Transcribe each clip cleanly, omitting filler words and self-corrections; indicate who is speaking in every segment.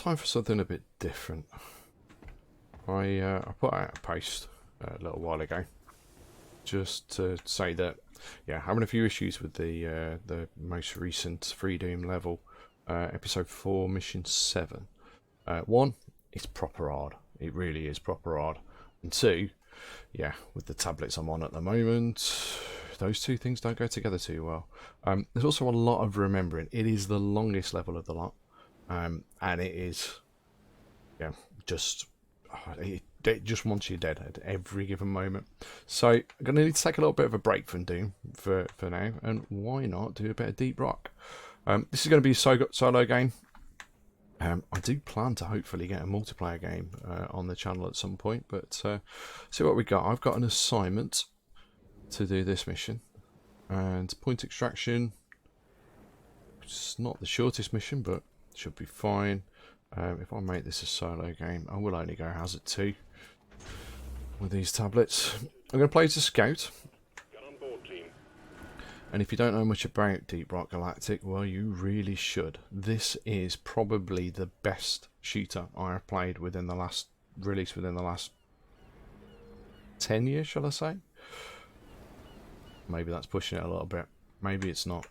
Speaker 1: time for something a bit different. I put out a post a little while ago just to say that, yeah, having a few issues with the most recent Free Doom level, episode 4, mission 7. One, it's proper hard. It really is proper hard. And two, yeah, with the tablets I'm on at the moment, those two things don't go together too well. There's also a lot of remembering. It is the longest level of the lot, and it is, yeah, just it just wants you dead at every given moment. So I'm gonna need to take a little bit of a break from Doom for now, and why not do a bit of Deep Rock? This is going to be a solo game. I do plan to hopefully get a multiplayer game on the channel at some point, but see what we got. I've got an assignment to do this mission, and point extraction. It's not the shortest mission, but should be fine. If I make this a solo game, I will only go Hazard 2 with these tablets. I'm going to play as a scout. And if you don't know much about Deep Rock Galactic, well, you really should. This is probably the best shooter I have played within the last 10 years, shall I say? Maybe that's pushing it a little bit. Maybe it's not.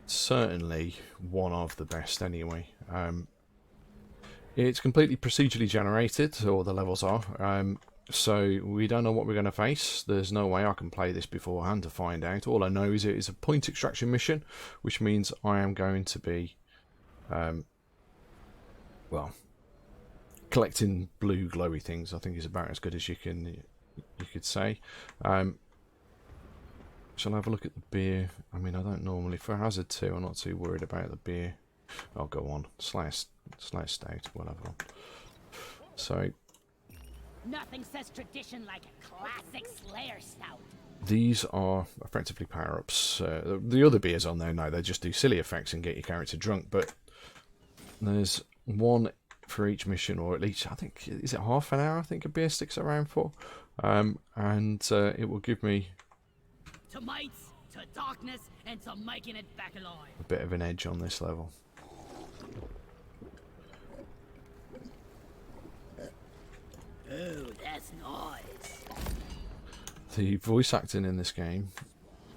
Speaker 1: Certainly one of the best anyway. It's completely procedurally generated, or the levels are. So we don't know what we're going to face. There's no way I can play this beforehand to find out. All I know is it is a point extraction mission, which means I am going to be, well, collecting blue glowy things. I think is about as good as you could say. Shall I have a look at the beer? I mean, I don't normally, for Hazard 2, I'm not too worried about the beer. I'll go on. Slice stout, whatever. So,
Speaker 2: nothing says tradition like a classic Slayer stout.
Speaker 1: These are effectively power-ups. The other beers on there, no, they just do silly effects and get your character drunk, but there's one for each mission, or at least, I think, is it half an hour I think a beer sticks around for? And it will give me
Speaker 2: to mites, to darkness, and to making it back alive.
Speaker 1: A bit of an edge on this level.
Speaker 2: Oh, that's nice.
Speaker 1: The voice acting in this game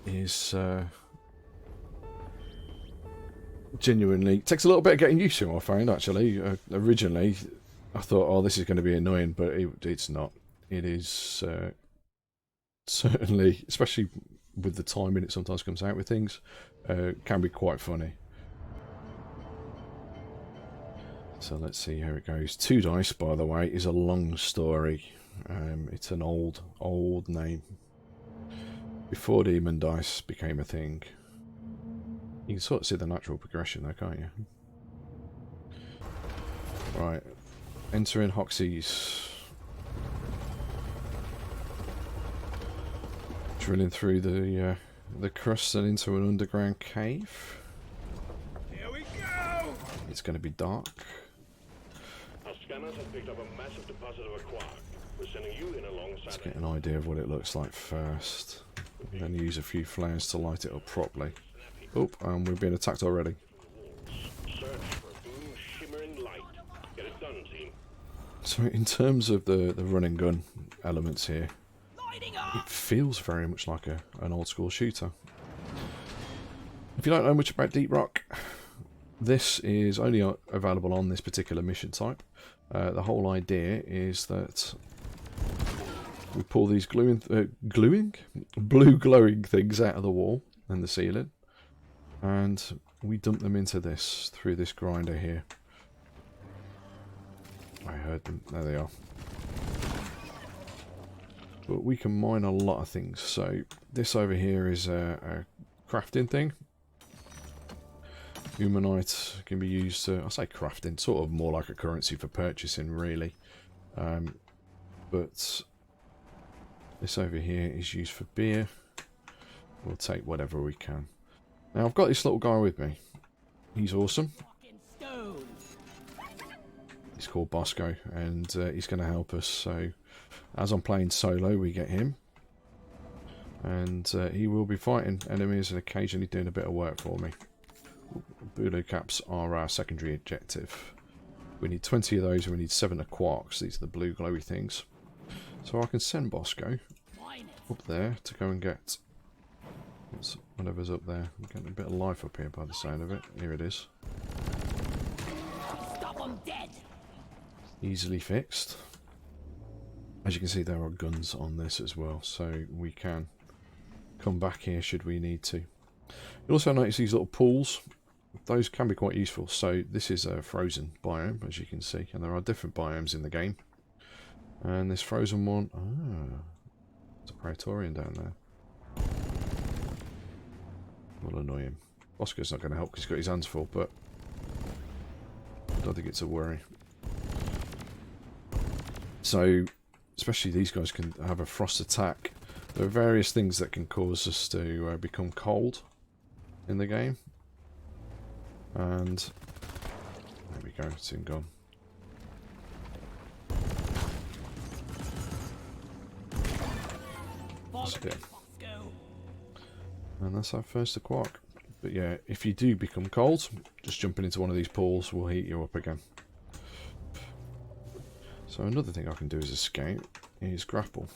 Speaker 1: is genuinely takes a little bit of getting used to. I find actually originally I thought, oh, this is going to be annoying, but it's not. It is certainly, especially with the timing it sometimes comes out with things, can be quite funny. So let's see how it goes. 2 dice, by the way, is a long story. It's an old name. Before Demon Dice became a thing. You can sort of see the natural progression there, can't you? Right. Entering Hoxie's. Drilling through the crust and into an underground cave.
Speaker 3: Here we go!
Speaker 1: It's going to be dark.
Speaker 3: Our scanners have picked up a massive deposit of a quark. We're sending you in alongside.
Speaker 1: Let's get an idea of what it looks like first. And then use a few flares to light it up properly. Oh, and we've been attacked already.
Speaker 3: Search for a blue shimmering light. Get it done, team.
Speaker 1: So in terms of the run and gun elements here, it feels very much like an old school shooter. If you don't know much about Deep Rock, this is only available on this particular mission type. The whole idea is that we pull these blue glowing things out of the wall and the ceiling, and we dump them into this through this grinder here. I heard them. There they are. But we can mine a lot of things. So this over here is a crafting thing. Humanite can be used to, I say crafting, sort of more like a currency for purchasing really. But this over here is used for beer. We'll take whatever we can. Now I've got this little guy with me. He's awesome. He's called Bosco, and he's going to help us. So as I'm playing solo, we get him. And he will be fighting enemies and occasionally doing a bit of work for me. Bulu caps are our secondary objective. We need 20 of those, and we need 7 of quarks. These are the blue glowy things. So I can send Bosco up there to go and get whatever's up there. I'm getting a bit of life up here by the sound of it. Here it is.
Speaker 2: Stop 'em dead.
Speaker 1: Easily fixed. As you can see, there are guns on this as well, so we can come back here should we need to. You'll also notice these little pools. Those can be quite useful. So this is a frozen biome, as you can see, and there are different biomes in the game. And this frozen one, there's a Praetorian down there. Will annoy him. Bosco's not going to help because he's got his hands full, but I don't think it's a worry. So, especially these guys can have a frost attack. There are various things that can cause us to become cold in the game. And there we go, it's in gone. That's it. And that's our first quark. But yeah, if you do become cold, just jumping into one of these pools will heat you up again. So another thing I can do as a scout is grapple.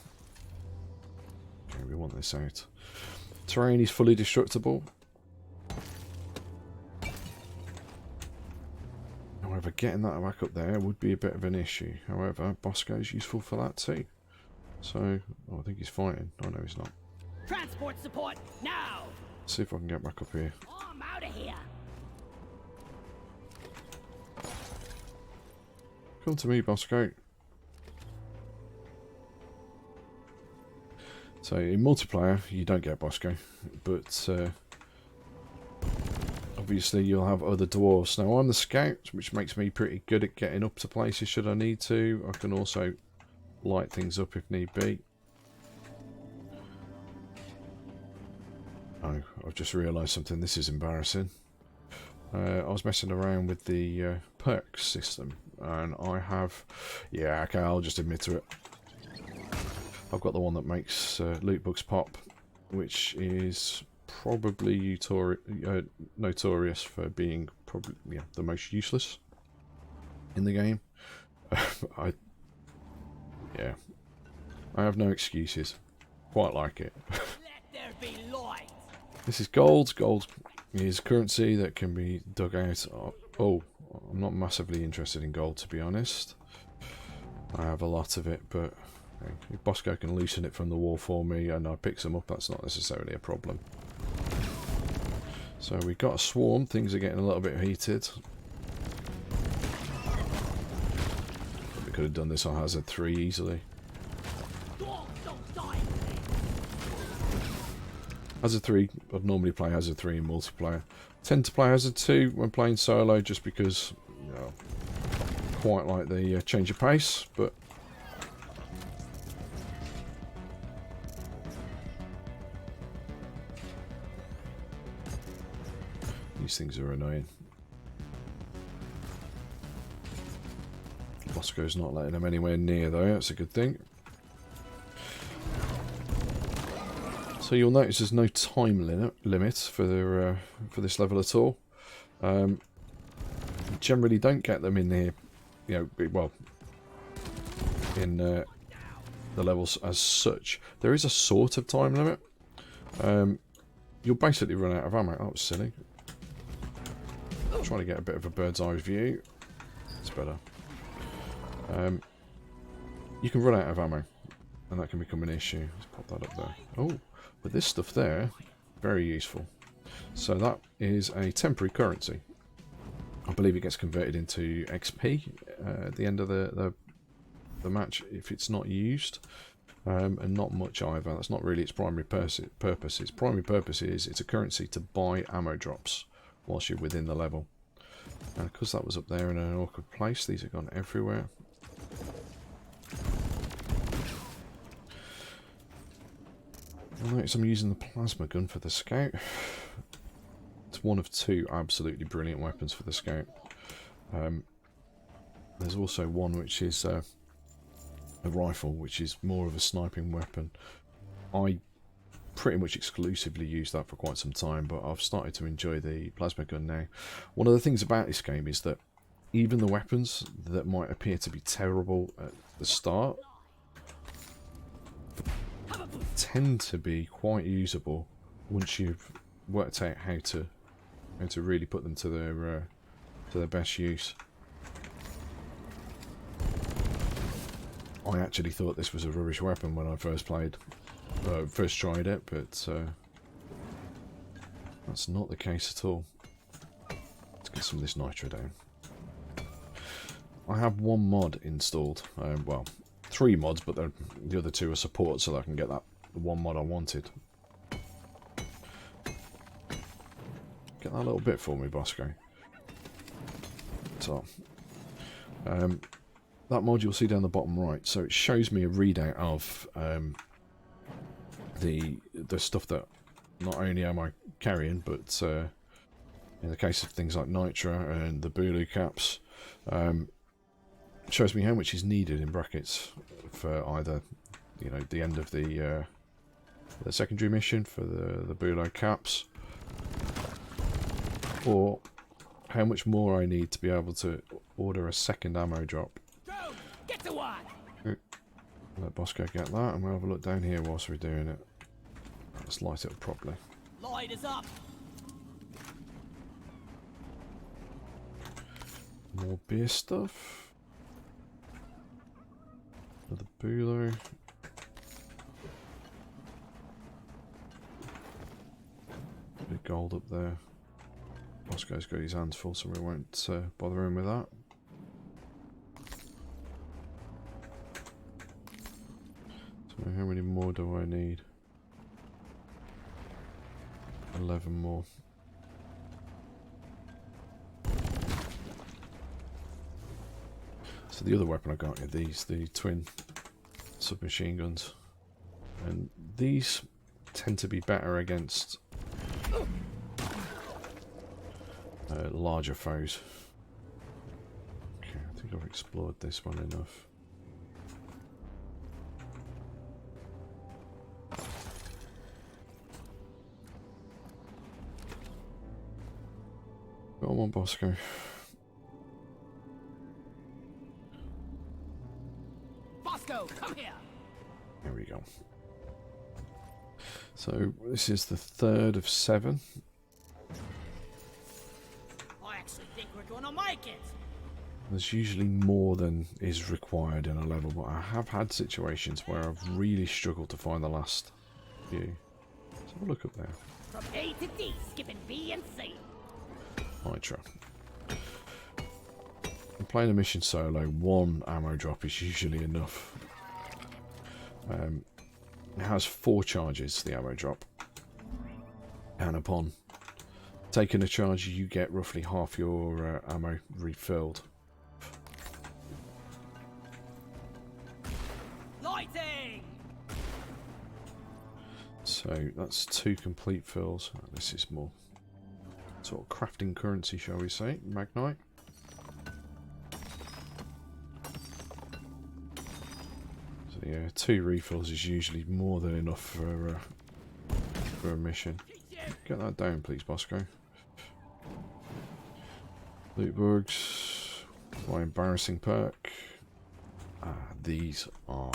Speaker 1: Okay, we want this out. Terrain is fully destructible. However, getting that back up there would be a bit of an issue. However, Bosco is useful for that too. So, I think he's fighting. Oh no, he's not.
Speaker 2: Transport support now.
Speaker 1: Let's see if I can get back up here.
Speaker 2: Oh, I'm out of here.
Speaker 1: Come to me, Bosco. So in multiplayer, you don't get Bosco, but obviously you'll have other dwarves. Now I'm the scout, which makes me pretty good at getting up to places should I need to. I can also light things up if need be. Oh, I've just realised something. This is embarrassing. I was messing around with the perks system, and I have... Yeah, okay, I'll just admit to it. I've got the one that makes loot books pop, which is probably notorious for being probably the most useless in the game. I have no excuses. Quite like it.
Speaker 2: Let there be light.
Speaker 1: This is gold. Gold is currency that can be dug out. Oh, I'm not massively interested in gold, to be honest. I have a lot of it, but if Bosco can loosen it from the wall for me and I pick some up, that's not necessarily a problem. So we've got a swarm. Things are getting a little bit heated. We could have done this on hazard 3 easily. Hazard 3, I'd normally play Hazard 3 in multiplayer. Tend to play Hazard 2 when playing solo just because, you know, quite like the change of pace, but these things are annoying. Bosco's not letting them anywhere near though, that's a good thing. So you'll notice there's no time limit for this level at all. Generally don't get them in here, you know, well, in the levels as such. There is a sort of time limit. You'll basically run out of ammo. That was silly. I'm trying to get a bit of a bird's eye view. It's better. You can run out of ammo, and that can become an issue. Let's pop that up there. Oh. But this stuff there, very useful. So that is a temporary currency. I believe it gets converted into XP at the end of the match if it's not used. And not much either. That's not really its primary purpose. Its primary purpose is it's a currency to buy ammo drops whilst you're within the level. And because that was up there in an awkward place, these have gone everywhere. You'll notice I'm using the plasma gun for the scout. It's one of 2 absolutely brilliant weapons for the scout. There's also one which is a rifle, which is more of a sniping weapon. I pretty much exclusively used that for quite some time, but I've started to enjoy the plasma gun now. One of the things about this game is that even the weapons that might appear to be terrible at the start tend to be quite usable once you've worked out how to really put them to their best use. I actually thought this was a rubbish weapon when I first tried it, but that's not the case at all. Let's get some of this nitro down. I have one mod installed, well, 3 mods, but the other 2 are support, so that I can get that one mod I wanted. Get that little bit for me, Bosco. So, that mod you'll see down the bottom right, so it shows me a readout of the stuff that not only am I carrying, but in the case of things like nitro and the Bulu caps, shows me how much is needed in brackets for either, you know, the end of the secondary mission for the Bulu caps, or how much more I need to be able to order a second ammo drop.
Speaker 2: Go! Get to work!
Speaker 1: Let Bosco get that, and we'll have a look down here whilst we're doing it. Let's light it up properly.
Speaker 2: Light is up!
Speaker 1: More beer stuff. Another Bulu. Bit of gold up there. Bosco's got his hands full, so we won't bother him with that. So how many more do I need? 11 more. So the other weapon I got are these, the twin submachine guns. And these tend to be better against larger foes. Okay, I think I've explored this one enough. Come on, Bosco.
Speaker 2: Bosco, come here!
Speaker 1: There we go. So this is the 3rd of 7.
Speaker 2: I actually think we're gonna make it!
Speaker 1: There's usually more than is required in a level, but I have had situations where I've really struggled to find the last few. Let's have a look up there.
Speaker 2: From A to D, skipping B and C.
Speaker 1: Nitro. I'm playing a mission solo, 1 ammo drop is usually enough. It has 4 charges, the ammo drop. And upon taking a charge, you get roughly half your ammo refilled.
Speaker 2: Lighting!
Speaker 1: So that's 2 complete fills. Oh, this is more sort of crafting currency, shall we say. Magnite. So yeah, 2 refills is usually more than enough for a mission. Get that down, please, Bosco. Loot bugs. My embarrassing perk. These are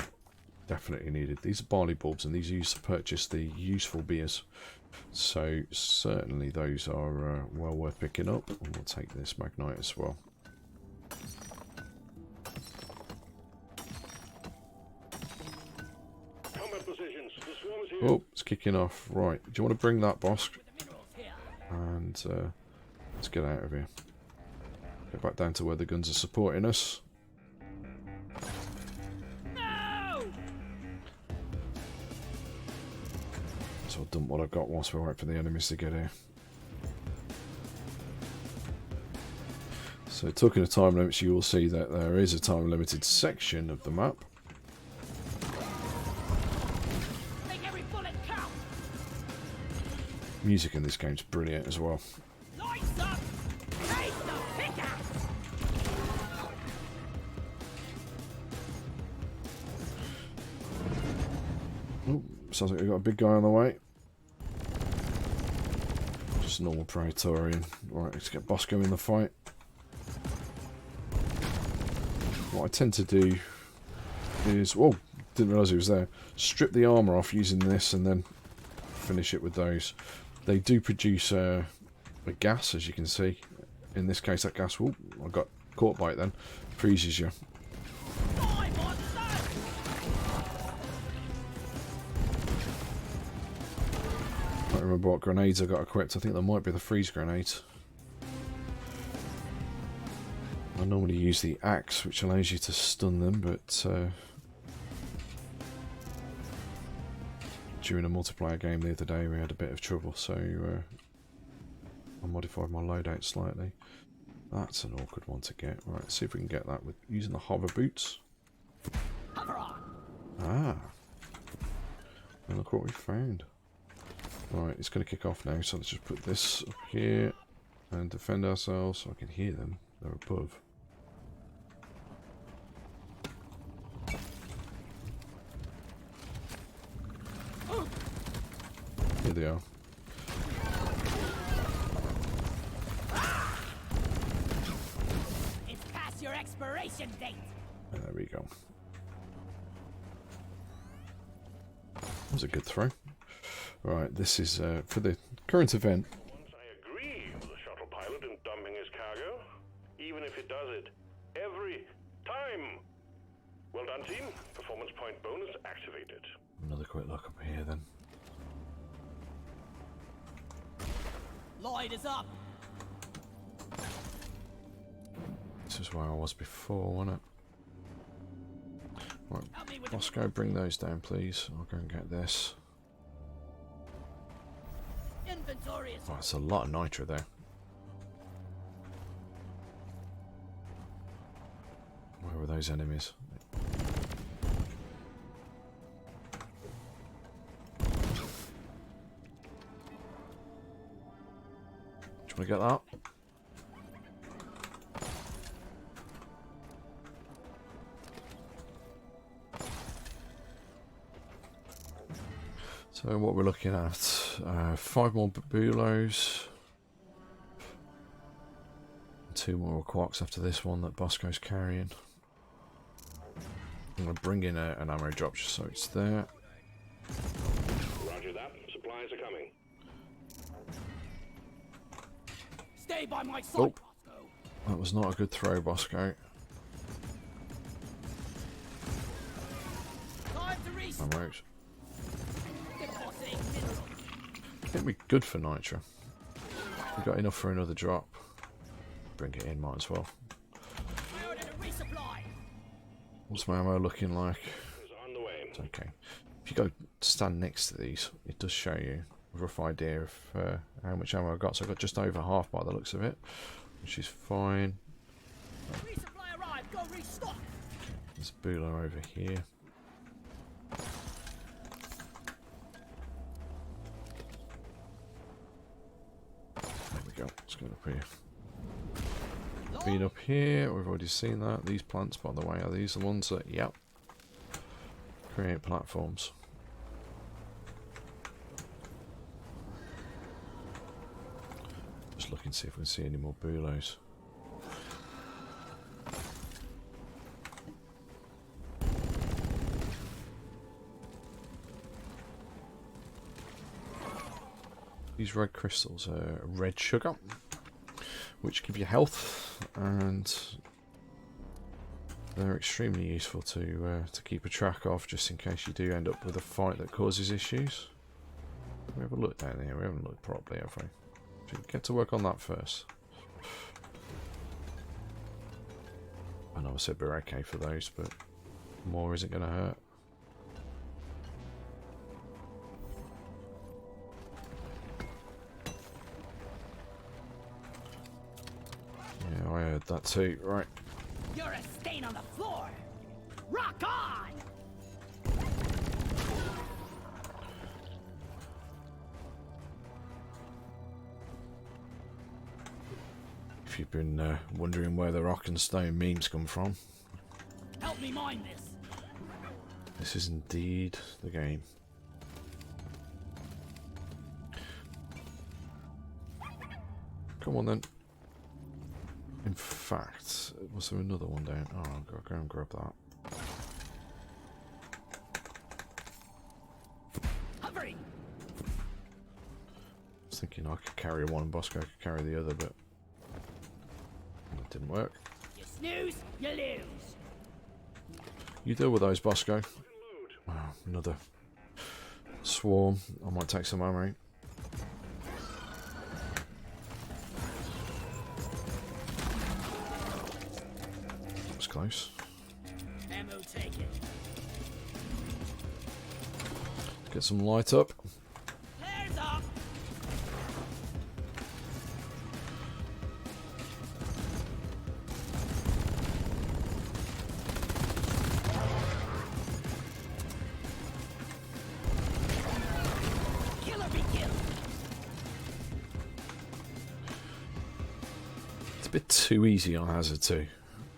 Speaker 1: definitely needed. These are barley bulbs, and these are used to purchase the useful beers. So certainly those are well worth picking up. And we'll take this Magnite as well.
Speaker 3: Combat positions. The swarm is here.
Speaker 1: Oh, it's kicking off. Right, do you want to bring that, Bosco? And let's get out of here. Get back down to where the guns are supporting us.
Speaker 2: No!
Speaker 1: So I'll dump what I've got whilst we wait for the enemies to get here. So talking of time limits, you will see that there is a time limited section of the map.
Speaker 2: Make every bullet count!
Speaker 1: Music in this game's brilliant as well.
Speaker 2: Lights up! Raise the pickaxe!
Speaker 1: Oh, sounds like we've got a big guy on the way. Just normal Praetorian. Right, let's get Bosco in the fight. what I tend to do is, whoa, didn't realise he was there. Strip the armour off using this and then finish it with those. They do produce a gas, as you can see. In this case, that gas, whoop, I got caught by it then, freezes you. I don't remember what grenades I got equipped. I think there might be the freeze grenades. I normally use the axe, which allows you to stun them, but during a multiplayer game the other day we had a bit of trouble, so I modified my loadout slightly. That's an awkward one to get. Right, let's see if we can get that with using the hover boots. Ah, and look what we found. Right, it's going to kick off now, so let's just put this up here and defend ourselves so I can hear them. They're above. Here they are.
Speaker 2: It's past your expiration date.
Speaker 1: And there we go. That was a good throw. Right, this is for the current event.
Speaker 3: Once I agree with the shuttle pilot in dumping his cargo, even if it does it every time. Well done, team. Performance point bonus activated.
Speaker 1: Another quick look up here then.
Speaker 2: Lloyd is up.
Speaker 1: This is where I was before, wasn't it? Right, Bosco, bring those down, please. I'll go and get this.
Speaker 2: Inventory is.
Speaker 1: Oh, that's a lot of nitro there. Where were those enemies? Do you want to get that? So what we're looking at, 5 more bulos, 2 more quarks after this one that Bosco's carrying. I'm going to bring in an ammo drop just so it's there.
Speaker 3: Roger that. Supplies are coming.
Speaker 2: Stay by my side,
Speaker 1: Oh.
Speaker 2: Bosco.
Speaker 1: That was not a good throw, Bosco.
Speaker 2: Time to reset.
Speaker 1: Ammos.
Speaker 2: Depositing mineral.
Speaker 1: I think we're good for nitro. We've got enough for another drop. Bring it in, might as well.
Speaker 2: I ordered a resupply.
Speaker 1: What's my ammo looking like?
Speaker 3: Is on the way.
Speaker 1: It's okay. If you go stand next to these, it does show you a rough idea of how much ammo I've got. So I've got just over half by the looks of it, which is fine.
Speaker 2: Resupply arrived. Go restock.
Speaker 1: There's a bulo over here. There we go. Let's go up here. Been up here. We've already seen that. These plants, by the way, are these the ones that, yep, create platforms. Just looking to see if we can see any more bulos. These red crystals are red sugar, which give you health, and they're extremely useful to keep a track of, just in case you do end up with a fight that causes issues. We have a look down here. We haven't looked properly, have we? Should get to work on that first. I know I said we're okay for those, but more isn't going to hurt. Yeah, I heard that too. Right.
Speaker 2: You're a stain on the floor. Rock on.
Speaker 1: If you've been wondering where the rock and stone memes come from,
Speaker 2: Help me mine this.
Speaker 1: this is indeed the game. Come on then. In fact, was there another one down? Oh, I've got to go and grab that.
Speaker 2: Hovering.
Speaker 1: I was thinking I could carry one and Bosco could carry the other, but that didn't work.
Speaker 2: You snooze, you lose.
Speaker 1: You deal with those, Bosco. Oh, another swarm. I might take some ammo. That was close.
Speaker 2: Ammo taken.
Speaker 1: Get some light up.
Speaker 2: Flares up. Killer be killed.
Speaker 1: It's a bit too easy on Hazard 2.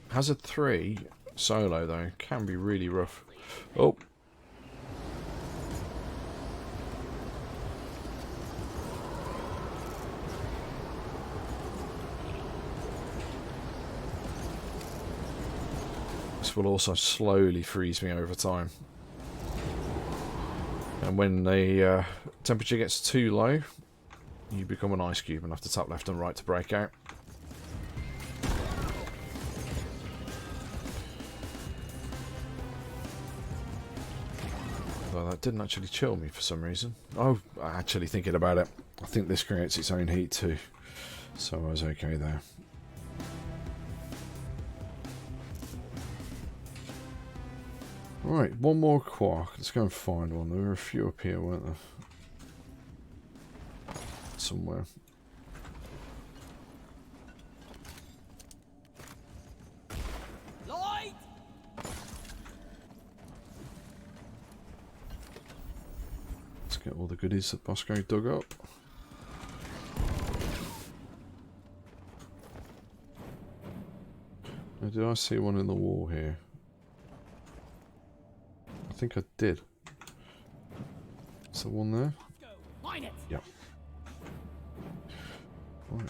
Speaker 1: Hazard 3 solo though can be really rough. Oh. This will also slowly freeze me over time. And when the temperature gets too low, you become an ice cube and have to tap left and right to break out. Well, that didn't actually chill me for some reason. Oh, actually thinking about it, I think this creates its own heat too. So I was okay there. Right, one more quark. Let's go and find one. There were a few up here, weren't there? Somewhere.
Speaker 2: Lloyd.
Speaker 1: Let's get all the goodies that Bosco dug up. Now, did I see one in the wall here? I think I did. Is there one there?
Speaker 2: Mine it.
Speaker 1: Yep. Right.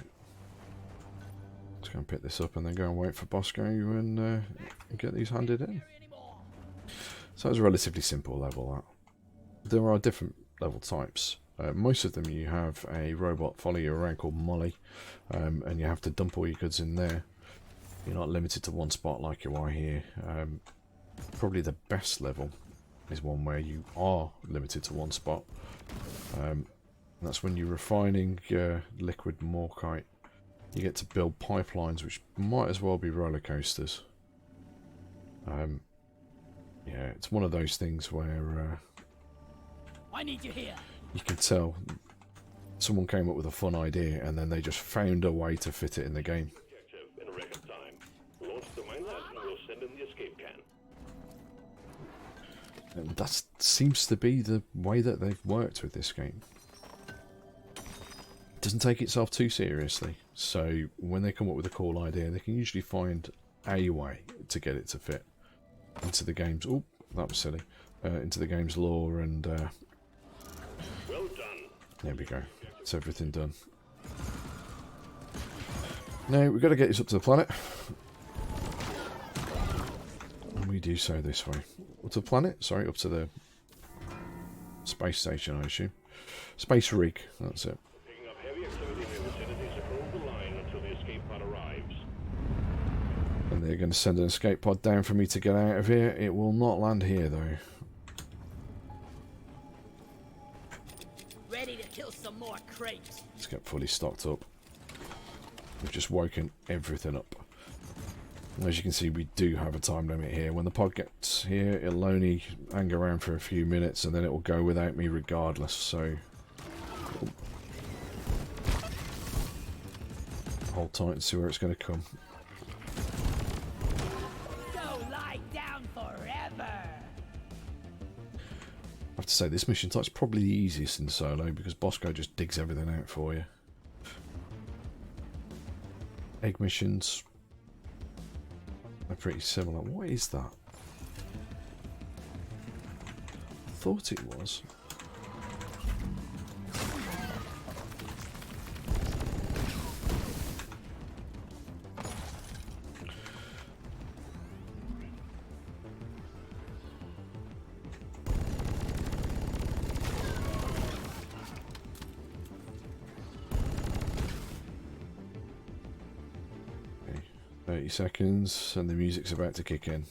Speaker 1: Let's go and pick this up and then go and wait for Bosco and get these handed in. So it's a relatively simple level, that. There are different level types. Most of them you have a robot follow you around called Molly, and you have to dump all your goods in there. You're not limited to one spot like you are here. Probably the best level is one where you are limited to one spot. That's when you're refining liquid morkite. You get to build pipelines, which might as well be roller coasters. Yeah, it's one of those things where
Speaker 2: I need you here.
Speaker 1: you can tell someone came up with a fun idea and then they just found a way to fit it in the game.
Speaker 3: Objective in record time. Launch the miner and we'll send in the escape can.
Speaker 1: And that seems to be the way that they've worked with this game. It doesn't take itself too seriously, so when they come up with a cool idea, they can usually find a way to get it to fit into the game's... Oh, that was silly. Into the game's lore, and
Speaker 3: Well done.
Speaker 1: there we go. It's everything done. Now, we've got to get this up to the planet. And we do so this way. Up to the planet? Sorry, up to the space station, I assume. Space rig, that's it.
Speaker 3: Picking up heavy activity in the vicinity, so hold the line until the escape pod arrives.
Speaker 1: And they're going to send an escape pod down for me to get out of here. It will not land here, though.
Speaker 2: Ready to kill some more crates.
Speaker 1: Let's get fully stocked up. We've just woken everything up. And as you can see, we do have a time limit here. When the pod gets here, it'll only hang around for a few minutes and then it will go without me regardless, so... Hold tight and see where it's going to come.
Speaker 2: Go lie down forever.
Speaker 1: I have to say, this mission type's probably the easiest in solo because Bosco just digs everything out for you. Egg missions, they're pretty similar. What is that? I thought it was. 30 seconds and the music's about to kick in.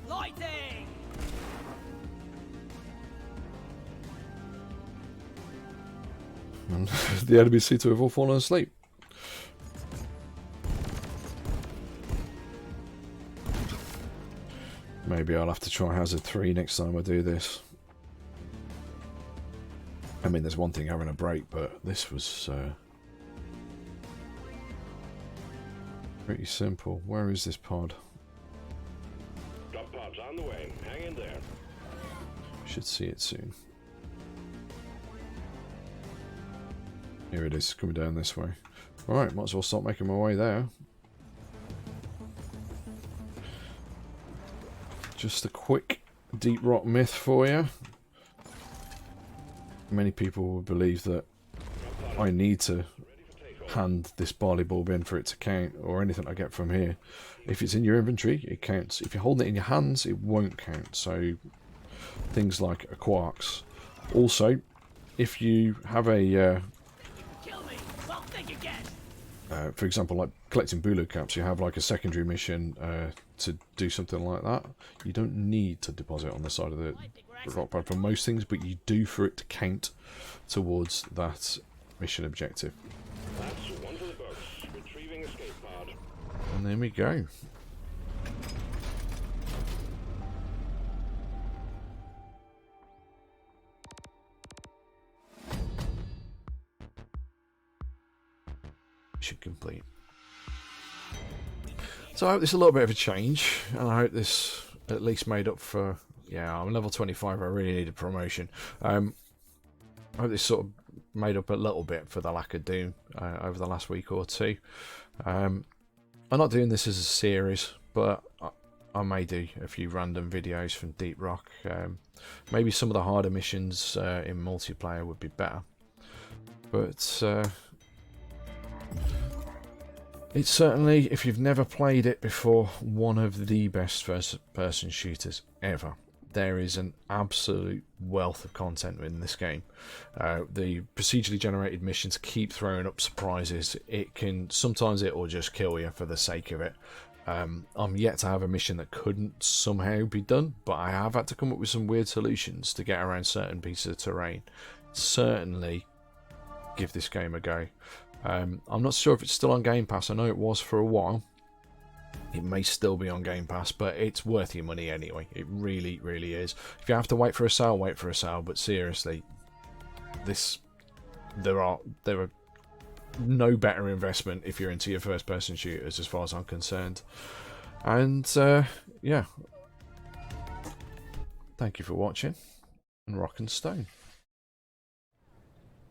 Speaker 2: Lighting!
Speaker 1: And the enemies seem to have all fallen asleep. Maybe I'll have to try Hazard 3 next time I do this. I mean, there's one thing having a break, but this was pretty simple. Where is this pod?
Speaker 3: Drop pods on the way. Hang in there.
Speaker 1: Should see it soon. Here it is, coming down this way. Alright, might as well start making my way there. Just a quick Deep Rock myth for you. Many people would believe that I need to hand this barley bulb in for it to count, or anything I get from here. If it's in your inventory, it counts. If you're holding it in your hands, it won't count. So things like a quarks. Also, if you have a for example, like collecting Bulu caps, you have like a secondary mission to do something like that. You don't need to deposit on the side of the rock pad for most things, but you do for it to count towards that mission objective.
Speaker 3: That's one for the books. Retrieving escape pod.
Speaker 1: And there we go. Should complete. So I hope this is a little bit of a change, and I hope this at least made up for. Yeah, I'm level 25. I really need a promotion. I hope this sort of made up a little bit for the lack of Doom over the last week or two. I'm not doing this as a series, but I may do a few random videos from Deep Rock. Maybe some of the harder missions in multiplayer would be better, but. It's certainly, if you've never played it before, one of the best first-person shooters ever. There is an absolute wealth of content in this game. The procedurally generated missions keep throwing up surprises. Sometimes it will just kill you for the sake of it. I'm yet to have a mission that couldn't somehow be done, but I have had to come up with some weird solutions to get around certain pieces of terrain. Certainly give this game a go. I'm not sure if it's still on Game Pass. I know it was for a while. It may still be on Game Pass, but it's worth your money anyway. It really, really is. If you have to wait for a sale, wait for a sale. But seriously, there are no better investment if you're into your first-person shooters, as far as I'm concerned. And yeah, thank you for watching, and rock and stone.